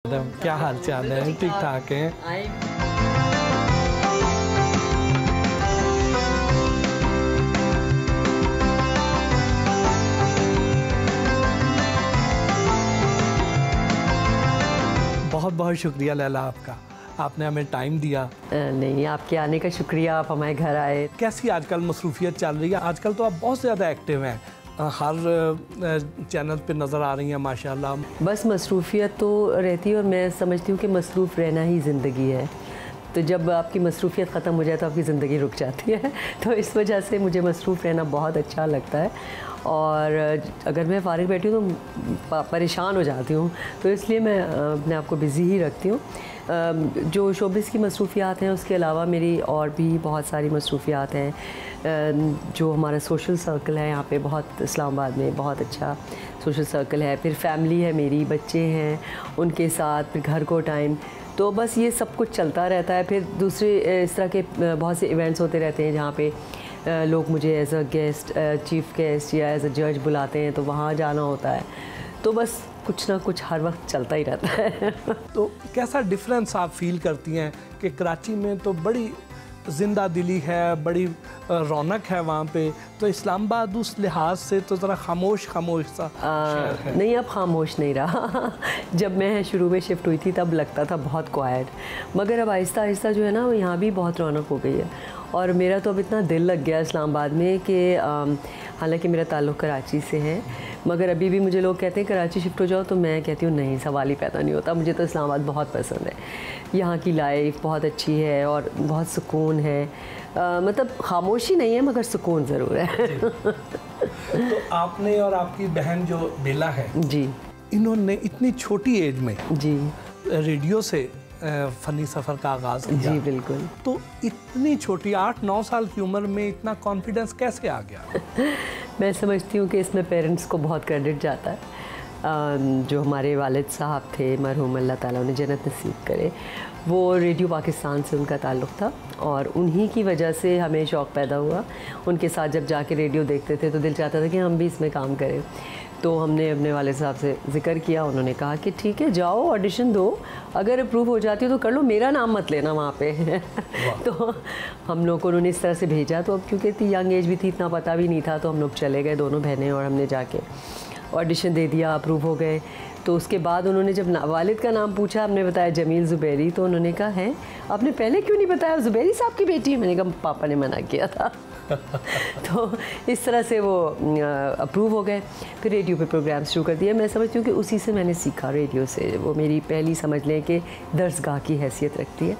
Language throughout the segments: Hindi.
मैडम क्या हाल चाल है? ठीक ठाक है। बहुत बहुत शुक्रिया लैला आपका, आपने हमें टाइम दिया। नहीं, आपके आने का शुक्रिया, आप हमारे घर आए। कैसी आजकल मसरूफियत चल रही है? आजकल तो आप बहुत ज़्यादा एक्टिव हैं, हर चैनल पे नज़र आ रही हैं माशाल्लाह। बस मसरूफियत तो रहती है और मैं समझती हूँ कि मसरूफ़ रहना ही ज़िंदगी है। तो जब आपकी मसरूफियत ख़त्म हो जाए तो आपकी ज़िंदगी रुक जाती है। तो इस वजह से मुझे मसरूफ़ रहना बहुत अच्छा लगता है और अगर मैं फ़ारिग बैठी हूँ तो परेशान हो जाती हूँ, तो इसलिए मैं अपने आप को बिज़ी ही रखती हूँ। जो शोबिज़ की मसरूफियात हैं उसके अलावा मेरी और भी बहुत सारी मसरूफियात हैं। जो हमारा सोशल सर्कल है यहाँ पे, बहुत इस्लामाबाद में बहुत अच्छा सोशल सर्कल है। फिर फैमिली है, मेरी बच्चे हैं उनके साथ, फिर घर को टाइम, तो बस ये सब कुछ चलता रहता है। फिर दूसरे इस तरह के बहुत से इवेंट्स होते रहते हैं जहाँ पे लोग मुझे as a guest, chief guest या एज अ जज बुलाते हैं, तो वहाँ जाना होता है। तो बस कुछ ना कुछ हर वक्त चलता ही रहता है। तो कैसा डिफरेंस आप फील करती हैं कि कराची में तो बड़ी ज़िंदा दिली है, बड़ी रौनक है वहाँ पे, तो इस्लामाबाद उस लिहाज से तो ज़रा खामोश सा शहर है। नहीं, अब खामोश नहीं रहा। जब मैं शुरू में शिफ्ट हुई थी तब लगता था बहुत क्वाइट, मगर अब आहिस्ता आहिस्ता जो है ना, यहाँ भी बहुत रौनक हो गई है। और मेरा तो अब इतना दिल लग गया इस्लामाबाद में कि हालांकि मेरा ताल्लुक़ कराची से है, मगर अभी भी मुझे लोग कहते हैं कराची शिफ्ट हो जाओ, तो मैं कहती हूँ नहीं, सवाल ही पैदा नहीं होता। मुझे तो इस्लामाबाद बहुत पसंद है, यहाँ की लाइफ बहुत अच्छी है और बहुत सुकून है। मतलब खामोशी नहीं है मगर सुकून ज़रूर है। तो आपने और आपकी बहन जो बेला है जी, इन्होंने इतनी छोटी एज में जी रेडियो से फ़नी सफ़र का आगाज़ किया। जी बिल्कुल। तो इतनी छोटी 8-9 साल की उम्र में इतना कॉन्फिडेंस कैसे आ गया? मैं समझती हूँ कि इसमें पेरेंट्स को बहुत क्रेडिट जाता है। जो हमारे वालिद साहब थे मरहूम, अल्लाह ताला उन्हें जन्नत नसीब करे, वो रेडियो पाकिस्तान से उनका ताल्लुक़ था और उन्हीं की वजह से हमें शौक़ पैदा हुआ। उनके साथ जब जाके रेडियो देखते थे तो दिल चाहता था कि हम भी इसमें काम करें। तो हमने अपने वाले साहब से ज़िक्र किया, उन्होंने कहा कि ठीक है, जाओ ऑडिशन दो, अगर अप्रूव हो जाती हो तो कर लो, मेरा नाम मत लेना वहाँ पे। तो हम लोग को उन्होंने इस तरह से भेजा। तो अब क्योंकि इतनी यंग एज भी थी, इतना पता भी नहीं था, तो हम लोग चले गए दोनों बहनें और हमने जाके ऑडिशन दे दिया, अप्रूव हो गए। तो उसके बाद उन्होंने जब वालिद का नाम पूछा, हमने बताया जमील ज़ुबैरी, तो उन्होंने कहा है आपने पहले क्यों नहीं बताया ज़ुबैरी साहब की बेटी है? मैंने कहा पापा ने मना किया था। तो इस तरह से वो अप्रूव हो गए। फिर रेडियो पे प्रोग्राम शुरू कर दिया। मैं समझती हूँ कि उसी से मैंने सीखा, रेडियो से। वो मेरी पहली समझ लें कि दर्सगाह की हैसियत रखती है,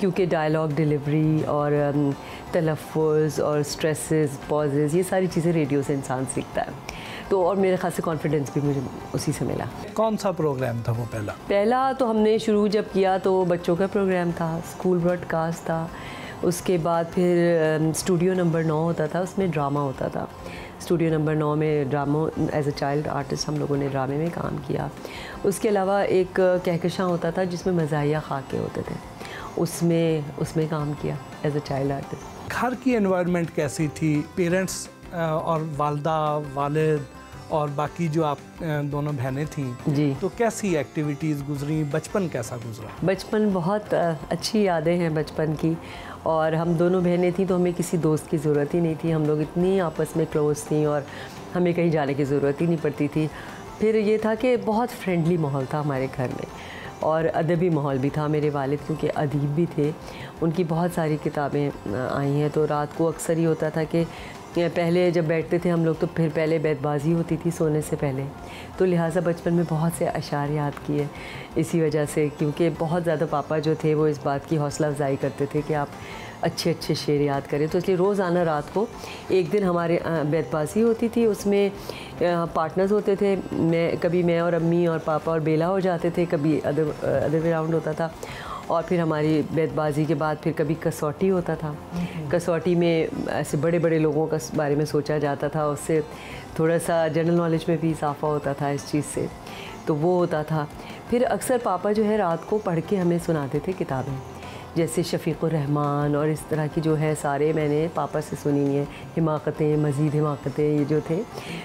क्योंकि डायलॉग डिलीवरी और तलफ़्फ़ुज़ और स्ट्रेसेस, पॉजेज़, ये सारी चीज़ें रेडियो से इंसान सीखता है। तो और मेरे ख़ास से कॉन्फिडेंस भी मुझे उसी से मिला। कौन सा प्रोग्राम था वो पहला तो हमने शुरू जब किया तो बच्चों का प्रोग्राम था, स्कूल ब्रॉडकास्ट था। उसके बाद फिर स्टूडियो नंबर 9 होता था, उसमें ड्रामा होता था। स्टूडियो नंबर 9 में drama, as a child artist हम लोगों ने ड्रामे में काम किया। उसके अलावा एक कहकशां होता था जिसमें मज़ाहिया खाके होते थे, उसमें काम किया एज अ चाइल्ड आर्टिस्ट। घर की एनवायरनमेंट कैसी थी? पेरेंट्स और वालदा, वालिद और बाकी जो आप दोनों बहनें थीं जी, तो कैसी एक्टिविटीज़ गुजरी? बचपन कैसा गुजरा? बचपन बहुत अच्छी यादें हैं बचपन की। और हम दोनों बहनें थीं तो हमें किसी दोस्त की ज़रूरत ही नहीं थी। हम लोग इतनी आपस में क्लोज़ थीं और हमें कहीं जाने की ज़रूरत ही नहीं पड़ती थी। फिर ये था कि बहुत फ्रेंडली माहौल था हमारे घर में और अदबी माहौल भी था। मेरे वालिद क्योंकि अदीब भी थे, उनकी बहुत सारी किताबें आई हैं, तो रात को अक्सर ही होता था कि पहले जब बैठते थे हम लोग तो फिर पहले बैतबाजी होती थी सोने से पहले, तो लिहाजा बचपन में बहुत से अशार याद किए इसी वजह से, क्योंकि बहुत ज़्यादा पापा जो थे वो इस बात की हौसला अफजाई करते थे कि आप अच्छे अच्छे शेर याद करें। तो इसलिए रोज़ाना रात को एक दिन हमारे बैतबाजी होती थी, उसमें पार्टनर्स होते थे, कभी मैं और अम्मी और पापा और बेला हो जाते थे, कभी अदर वे राउंड होता था। और फिर हमारी बैतबाजी के बाद फिर कभी कसौटी होता था। कसौटी में ऐसे बड़े बड़े लोगों का बारे में सोचा जाता था, उससे थोड़ा सा जनरल नॉलेज में भी इजाफा होता था इस चीज़ से, तो वो होता था। फिर अक्सर पापा जो है रात को पढ़ के हमें सुनाते थे किताबें, जैसे शफ़ीक़ुर रहमान और इस तरह की जो है सारे मैंने पापा से सुनी हैं, हिमाकतें मज़ीद हिमाकतें ये जो थे,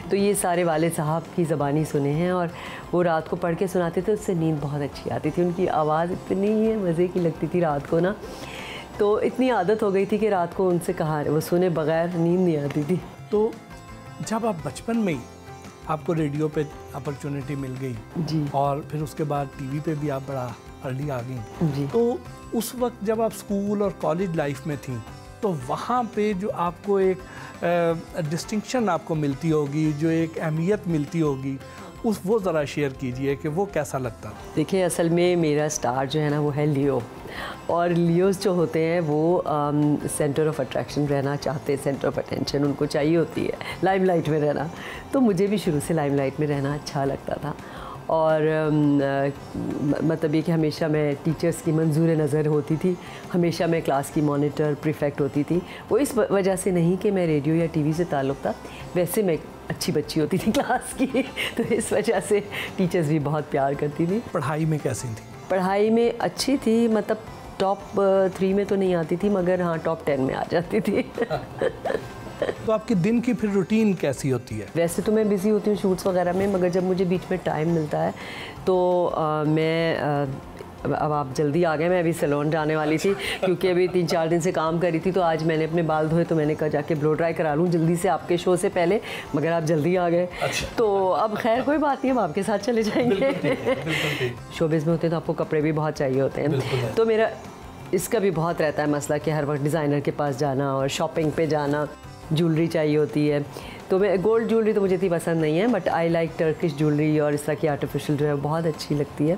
तो ये सारे वालिद साहब की ज़बानी सुने हैं। और वो रात को पढ़ के सुनाते थे, उससे नींद बहुत अच्छी आती थी। उनकी आवाज़ इतनी मज़े की लगती थी रात को ना, तो इतनी आदत हो गई थी कि रात को उनसे कहा वो सुने बग़ैर नींद नहीं आती थी। तो जब आप बचपन में ही आपको रेडियो पे अपॉर्चुनिटी मिल गई जी, और फिर उसके बाद टीवी पे भी आप बड़ा अर्ली आ गई जी, तो उस वक्त जब आप स्कूल और कॉलेज लाइफ में थी तो वहाँ पे जो आपको एक डिस्टिंक्शन आपको मिलती होगी, जो एक अहमियत मिलती होगी, उस वो ज़रा शेयर कीजिए कि वो कैसा लगता। देखिए असल में मेरा स्टार जो है ना वो है लियो, और लियोज़ जो होते हैं वो सेंटर ऑफ अट्रैक्शन रहना चाहते हैं, सेंटर ऑफ अटेंशन उनको चाहिए होती है, लाइमलाइट में रहना। तो मुझे भी शुरू से लाइमलाइट में रहना अच्छा लगता था। और मतलब ये कि हमेशा मैं टीचर्स की मंजूर नज़र होती थी, हमेशा मैं क्लास की मॉनिटर प्रीफेक्ट होती थी। वो इस वजह से नहीं कि मैं रेडियो या टीवी से ताल्लुक़ था, वैसे मैं अच्छी बच्ची होती थी क्लास की, तो इस वजह से टीचर्स भी बहुत प्यार करती थी। पढ़ाई में कैसी थी? पढ़ाई में अच्छी थी, मतलब टॉप 3 में तो नहीं आती थी, मगर हाँ टॉप 10 में आ जाती थी। तो आपके दिन की फिर रूटीन कैसी होती है? वैसे तो मैं बिज़ी होती हूँ शूट्स वगैरह में, मगर जब मुझे बीच में टाइम मिलता है तो अब आप जल्दी आ गए, मैं अभी सैलून जाने वाली थी क्योंकि अभी 3-4 दिन से काम करी थी, तो आज मैंने अपने बाल धोए तो मैंने कहा जाके ब्लो ड्राई करा लूँ जल्दी से आपके शो से पहले, मगर आप जल्दी आ गए। अच्छा। तो अब खैर कोई बात नहीं, हम आपके साथ चले जाएंगे। शोबिज़ में होते हैं तो आपको कपड़े भी बहुत चाहिए होते हैं, तो मेरा इसका भी बहुत रहता है मसला कि हर वक्त डिज़ाइनर के पास जाना और शॉपिंग पे जाना, ज्वेलरी चाहिए होती है। तो मैं गोल्ड ज्वेलरी तो मुझे इतनी पसंद नहीं है, but I like Turkish jewellery और इस तरह की आर्टिफिशियल जो है बहुत अच्छी लगती है,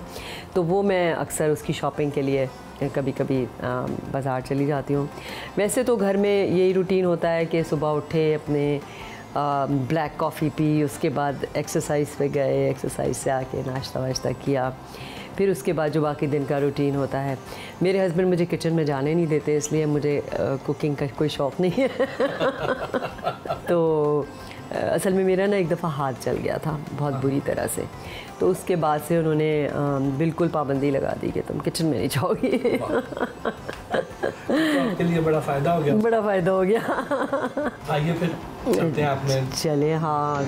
तो वो मैं अक्सर उसकी शॉपिंग के लिए कभी कभी बाज़ार चली जाती हूँ। वैसे तो घर में यही रूटीन होता है कि सुबह उठे, अपने ब्लैक कॉफ़ी पी, उसके बाद एक्सरसाइज पे गए, एक्सरसाइज से आके नाश्ता वाश्ता किया, फिर उसके बाद जो बाकी दिन का रूटीन होता है। मेरे हस्बैंड मुझे किचन में जाने नहीं देते, इसलिए मुझे कुकिंग का कोई शौक़ नहीं है। तो असल में मेरा ना एक दफ़ा हाथ जल गया था बहुत बुरी तरह से, तो उसके बाद से उन्होंने बिल्कुल पाबंदी लगा दी कि तुम किचन में नहीं जाओगी। तो आपके लिए बड़ा फ़ायदा हो गया। बड़ा फ़ायदा हो गया। आइए फिर चलते हैं आप में। चले, हाँ।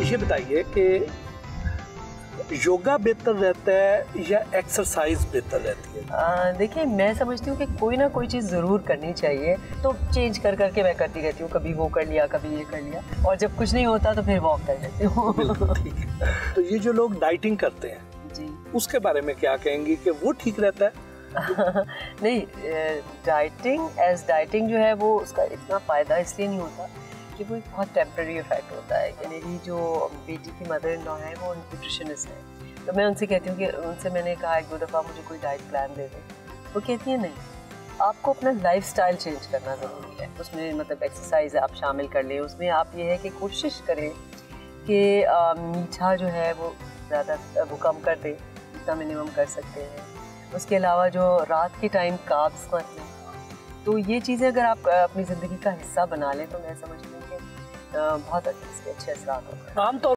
ये बताइए कि योगा बेहतर रहता है या एक्सरसाइज बेहतर रहती है? देखिए मैं समझती हूँ कि कोई ना कोई चीज़ ज़रूर करनी चाहिए, तो चेंज कर करके मैं करती रहती हूँ, कभी वो कर लिया कभी ये कर लिया, और जब कुछ नहीं होता तो फिर वॉक कर लेती हूँ। ठीक है। तो ये जो लोग डाइटिंग करते हैं जी, उसके बारे में क्या कहेंगी कि वो ठीक रहता है? नहीं, डाइटिंग जो है वो उसका इतना फ़ायदा इसलिए नहीं होता कि वो एक बहुत टेम्प्रेरी इफेक्ट होता है। कि मेरी जो बेटी की मदर इन लॉ है वो न्यूट्रिशनिस्ट है, तो मैं उनसे कहती हूँ कि उनसे मैंने कहा 1-2 दफ़ा मुझे कोई डाइट प्लान दे दे, वो कहती है नहीं, आपको अपना लाइफस्टाइल चेंज करना ज़रूरी है। उसमें मतलब एक्सरसाइज आप शामिल कर लें, उसमें आप ये है कि कोशिश करें कि मीठा जो है वो ज़्यादा वो कम कर दें जितना मिनिमम कर सकते हैं। उसके अलावा जो रात के टाइम कार्ब्स मत लें, तो ये चीज़ें अगर आप अपनी ज़िंदगी का हिस्सा बना लें तो मैं समझती हूँ कि बहुत अच्छे असरात होते हैं। आमतौर